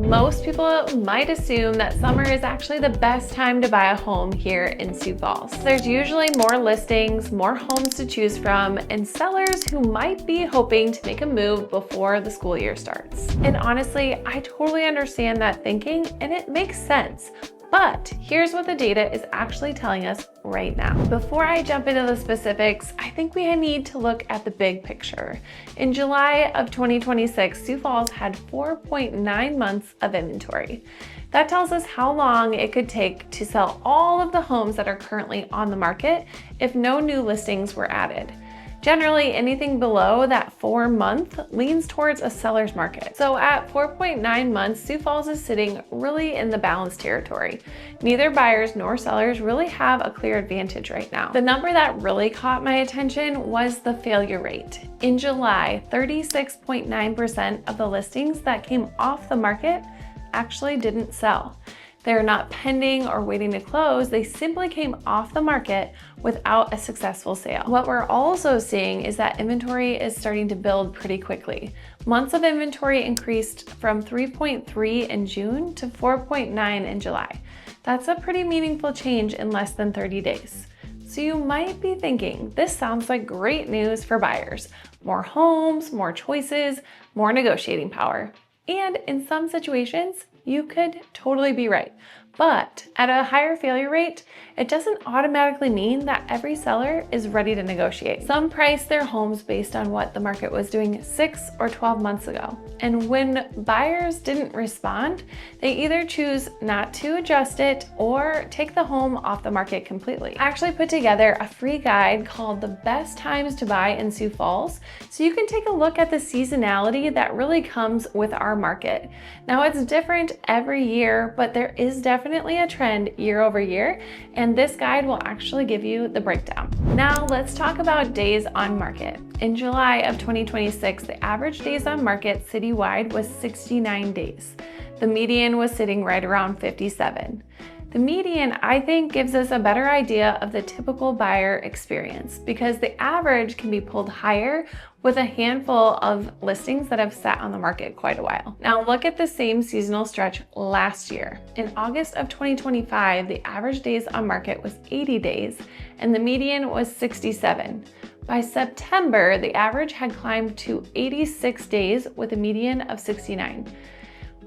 Most people might assume that summer is actually the best time to buy a home here in Sioux Falls. There's usually more listings, more homes to choose from, and sellers who might be hoping to make a move before the school year starts. And honestly, I totally understand that thinking, and it makes sense. But here's what the data is actually telling us right now. Before I jump into the specifics, I think we need to look at the big picture. In July of 2026, Sioux Falls had 4.9 months of inventory. That tells us how long it could take to sell all of the homes that are currently on the market if no new listings were added. Generally, anything below that 4-month leans towards a seller's market. So at 4.9 months, Sioux Falls is sitting really in the balanced territory. Neither buyers nor sellers really have a clear advantage right now. The number that really caught my attention was the failure rate. In July, 36.9% of the listings that came off the market actually didn't sell. They're not pending or waiting to close, they simply came off the market without a successful sale. What we're also seeing is that inventory is starting to build pretty quickly. Months of inventory increased from 3.3 in June to 4.9 in July. That's a pretty meaningful change in less than 30 days. So you might be thinking, this sounds like great news for buyers. More homes, more choices, more negotiating power. And in some situations, you could totally be right. But at a higher failure rate, it doesn't automatically mean that every seller is ready to negotiate. Some price their homes based on what the market was doing 6 or 12 months ago. And when buyers didn't respond, they either choose not to adjust it or take the home off the market completely. I actually put together a free guide called The Best Times to Buy in Sioux Falls, so you can take a look at the seasonality that really comes with our market. Now it's different every year, but there is definitely a trend year over year, and this guide will actually give you the breakdown. Now let's talk about days on market. In July of 2026, the average days on market citywide was 69 days. The median was sitting right around 57. The median, I think, gives us a better idea of the typical buyer experience because the average can be pulled higher with a handful of listings that have sat on the market quite a while. Now look at the same seasonal stretch last year. In August of 2025, the average days on market was 80 days and the median was 67. By September, the average had climbed to 86 days with a median of 69.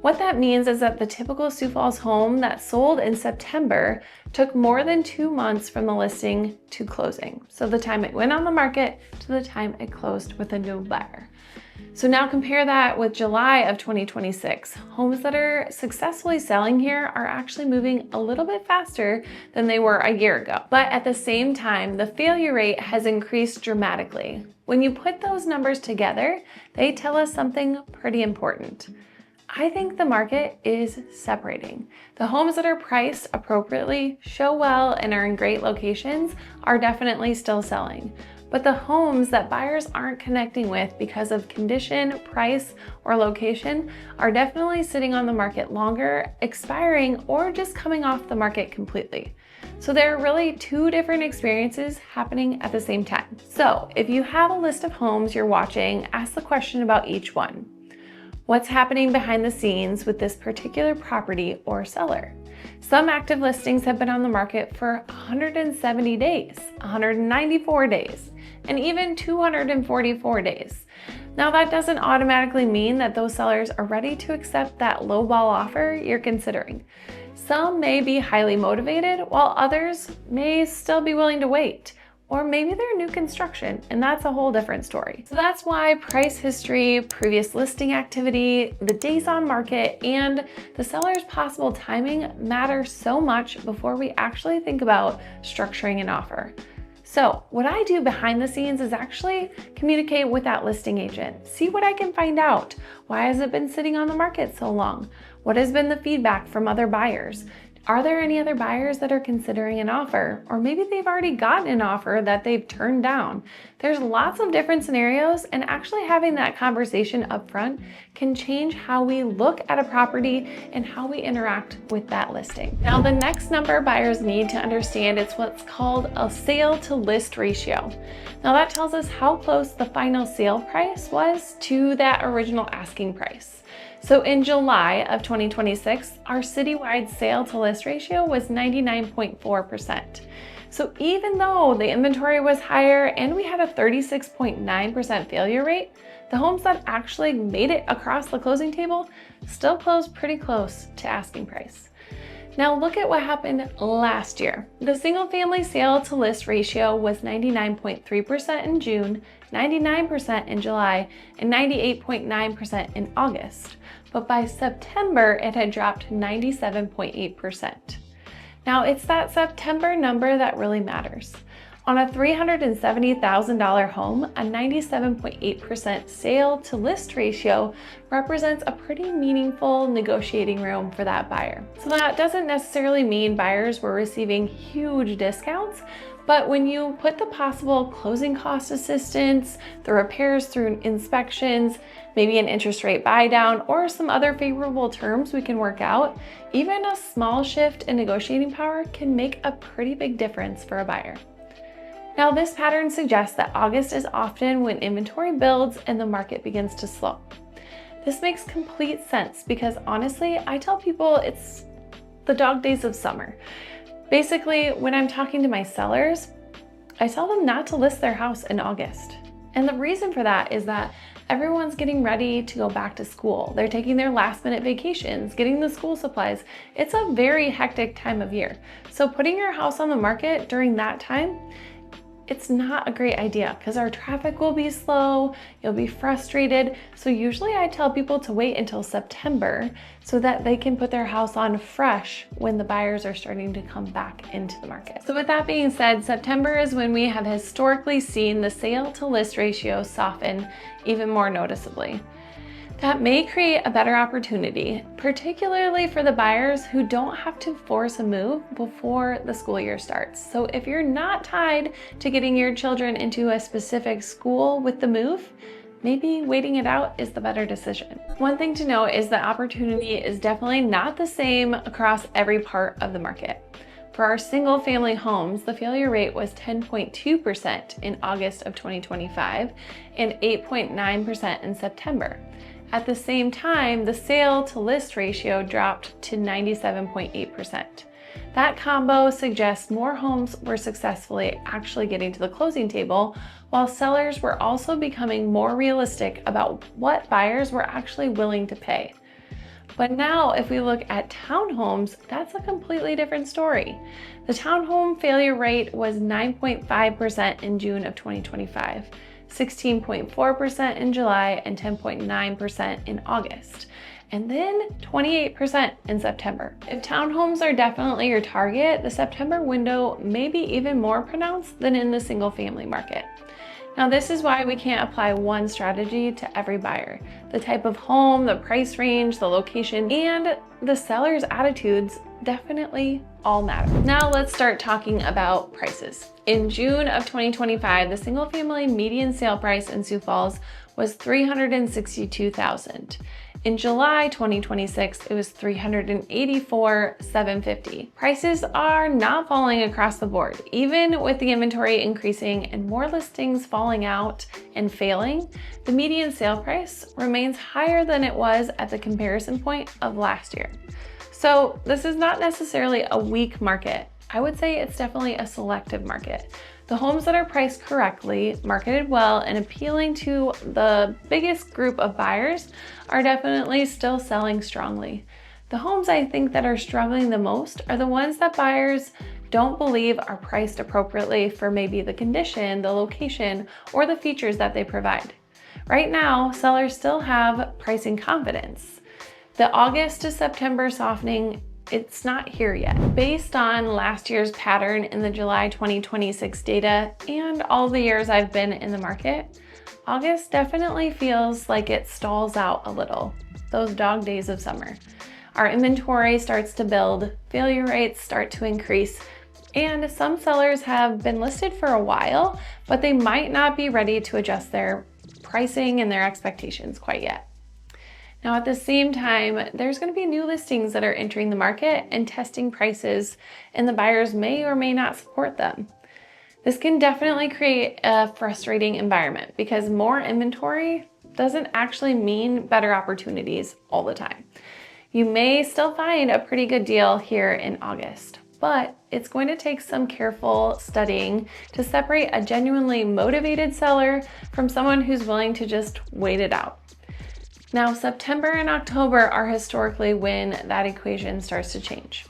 What that means is that the typical Sioux Falls home that sold in September took more than 2 months from the listing to closing. So the time it went on the market to the time it closed with a new buyer. So now compare that with July of 2026. Homes that are successfully selling here are actually moving a little bit faster than they were a year ago. But at the same time, the failure rate has increased dramatically. When you put those numbers together, they tell us something pretty important. I think the market is separating. The homes that are priced appropriately, show well, and are in great locations are definitely still selling. But the homes that buyers aren't connecting with because of condition, price, or location are definitely sitting on the market longer, expiring, or just coming off the market completely. So there are really two different experiences happening at the same time. So if you have a list of homes you're watching, ask the question about each one. What's happening behind the scenes with this particular property or seller? Some active listings have been on the market for 170 days, 194 days, and even 244 days. Now that doesn't automatically mean that those sellers are ready to accept that lowball offer you're considering. Some may be highly motivated, while others may still be willing to wait. Or maybe they're new construction, and that's a whole different story. So that's why price history, previous listing activity, the days on market, and the seller's possible timing matter so much before we actually think about structuring an offer. So what I do behind the scenes is actually communicate with that listing agent, see what I can find out. Why has it been sitting on the market so long? What has been the feedback from other buyers? Are there any other buyers that are considering an offer? Or maybe they've already gotten an offer that they've turned down. There's lots of different scenarios, and actually having that conversation up front can change how we look at a property and how we interact with that listing. Now, the next number buyers need to understand is what's called a sale to list ratio. Now that tells us how close the final sale price was to that original asking price. So in July of 2026, our citywide sale to list ratio was 99.4%. So even though the inventory was higher and we had a 36.9% failure rate, the homes that actually made it across the closing table still closed pretty close to asking price. Now look at what happened last year. The single family sale to list ratio was 99.3% in June, 99% in July, and 98.9% in August. But by September, it had dropped 97.8%. Now it's that September number that really matters. On a $370,000 home, a 97.8% sale to list ratio represents a pretty meaningful negotiating room for that buyer. So that doesn't necessarily mean buyers were receiving huge discounts, but when you put the possible closing cost assistance, the repairs through inspections, maybe an interest rate buy down, or some other favorable terms we can work out, even a small shift in negotiating power can make a pretty big difference for a buyer. Now, this pattern suggests that August is often when inventory builds and the market begins to slow. This makes complete sense because honestly, I tell people it's the dog days of summer. Basically, when I'm talking to my sellers, I tell them not to list their house in August. And the reason for that is that everyone's getting ready to go back to school. They're taking their last minute vacations, getting the school supplies. It's a very hectic time of year. So putting your house on the market during that time, it's not a great idea because our traffic will be slow, you'll be frustrated. So usually I tell people to wait until September so that they can put their house on fresh when the buyers are starting to come back into the market. So with that being said, September is when we have historically seen the sale to list ratio soften even more noticeably. That may create a better opportunity, particularly for the buyers who don't have to force a move before the school year starts. So if you're not tied to getting your children into a specific school with the move, maybe waiting it out is the better decision. One thing to note is that opportunity is definitely not the same across every part of the market. For our single family homes, the failure rate was 10.2% in August of 2025 and 8.9% in September. At the same time, the sale to list ratio dropped to 97.8%. That combo suggests more homes were successfully actually getting to the closing table, while sellers were also becoming more realistic about what buyers were actually willing to pay. But now, if we look at townhomes, that's a completely different story. The townhome failure rate was 9.5% in June of 2025. 16.4% in July, and 10.9% in August, and then 28% in September. If townhomes are definitely your target, the September window may be even more pronounced than in the single family market. Now, this is why we can't apply one strategy to every buyer. The type of home, the price range, the location, and the seller's attitudes definitely all matter. Now let's start talking about prices. In June of 2025, the single family median sale price in Sioux Falls was $362,000. In July 2026, it was $384,750. Prices are not falling across the board. Even with the inventory increasing and more listings falling out and failing, the median sale price remains higher than it was at the comparison point of last year. So this is not necessarily a weak market. I would say it's definitely a selective market. The homes that are priced correctly, marketed well, and appealing to the biggest group of buyers are definitely still selling strongly. The homes I think that are struggling the most are the ones that buyers don't believe are priced appropriately for maybe the condition, the location, or the features that they provide. Right now, sellers still have pricing confidence. The August to September softening, it's not here yet. Based on last year's pattern in the July 2026 data and all the years I've been in the market, August definitely feels like it stalls out a little, those dog days of summer. Our inventory starts to build, failure rates start to increase, and some sellers have been listed for a while, but they might not be ready to adjust their pricing and their expectations quite yet. Now, at the same time, there's going to be new listings that are entering the market and testing prices, and the buyers may or may not support them. This can definitely create a frustrating environment because more inventory doesn't actually mean better opportunities all the time. You may still find a pretty good deal here in August, but it's going to take some careful studying to separate a genuinely motivated seller from someone who's willing to just wait it out. Now, September and October are historically when that equation starts to change.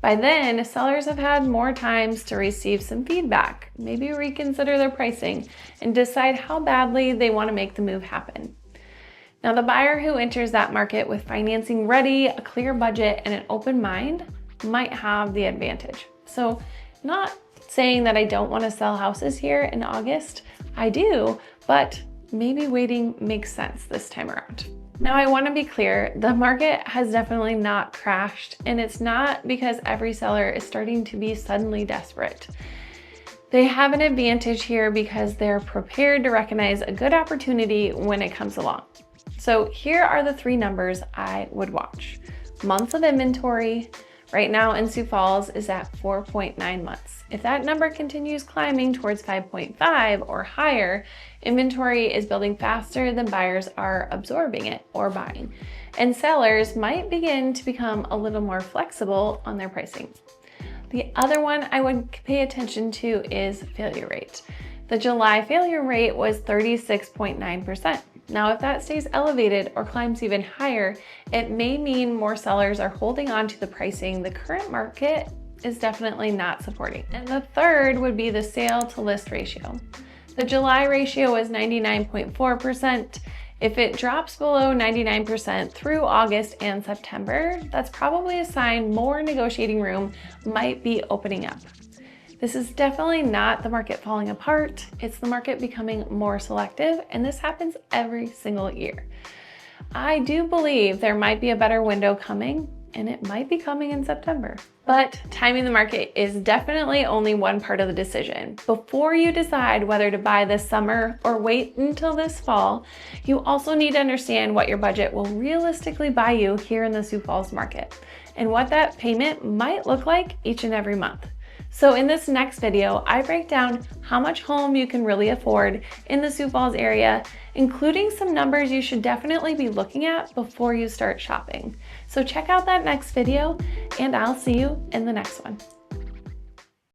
By then, sellers have had more times to receive some feedback, maybe reconsider their pricing, and decide how badly they want to make the move happen. Now, the buyer who enters that market with financing ready, a clear budget, and an open mind might have the advantage. So, not saying that I don't want to sell houses here in August. I do, but maybe waiting makes sense this time around. Now, I want to be clear, the market has definitely not crashed, and it's not because every seller is starting to be suddenly desperate. They have an advantage here because they're prepared to recognize a good opportunity when it comes along. So here are the 3 numbers I would watch. Months of inventory, right now in Sioux Falls, is at 4.9 months. If that number continues climbing towards 5.5 or higher, inventory is building faster than buyers are absorbing it or buying, and sellers might begin to become a little more flexible on their pricing. The other one I would pay attention to is failure rate. The July failure rate was 36.9%. Now, if that stays elevated or climbs even higher, it may mean more sellers are holding on to the pricing the current market is definitely not supporting. And the third would be the sale to list ratio. The July ratio was 99.4%. If it drops below 99% through August and September, that's probably a sign more negotiating room might be opening up. This is definitely not the market falling apart. It's the market becoming more selective, and this happens every single year. I do believe there might be a better window coming, and it might be coming in September. But timing the market is definitely only one part of the decision. Before you decide whether to buy this summer or wait until this fall, you also need to understand what your budget will realistically buy you here in the Sioux Falls market, and what that payment might look like each and every month. So in this next video, I break down how much home you can really afford in the Sioux Falls area, including some numbers you should definitely be looking at before you start shopping. So check out that next video, and I'll see you in the next one.